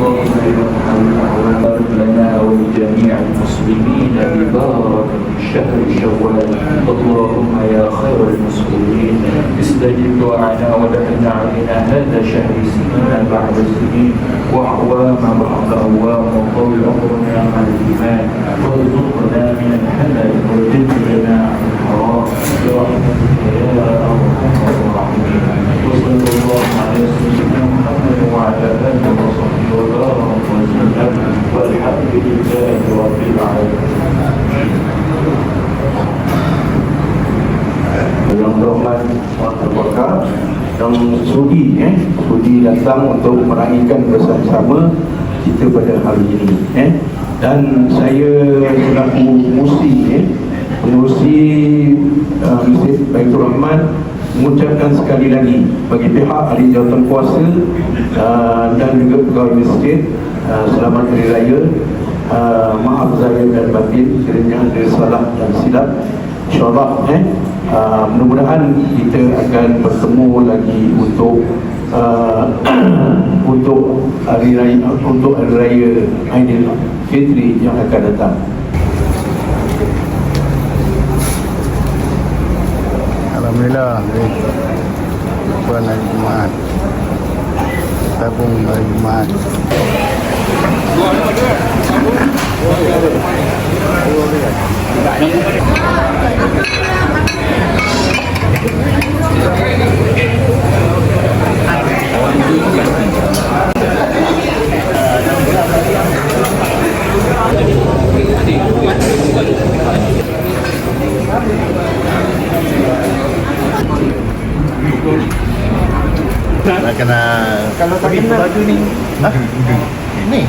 اللهم ارحمنا وبارك لنا ولجميع المسلمين ببركة شهر شوال. اللهم يا خير المسؤولين استجب دعانا ودعنا علينا هذا شهر سنين بعد سنين وأعوام بعد أعوام، وطول عمرنا مع الإيمان، وارزقنا من الحلال وجنبنا عن الحرام برحمتك يا أرحم الراحمين. وصلى الله على سيدنا محمد وعلى آله وصحبه وبارك وسلم، والحمد لله رب العالمين. Yang berhormat Tuan Terbakar yang sudi datang untuk meraihkan bersama-sama kita pada hari ini dan saya selaku pengurusi Masjid Baitur Rahman mengucapkan sekali lagi bagi pihak ahli jawatan kuasa dan juga pegawai masjid selamat hari raya. Maaf zahir dan batin sekiranya ada salah dan silap. InsyaAllah mudah-mudahan kita akan bertemu lagi untuk hari raya Aidilfitri yang akan datang. Alhamdulillah, puan hari Jumaat, tabung hari Jumaat. Nak kena kalau tak kena baju ni. Ni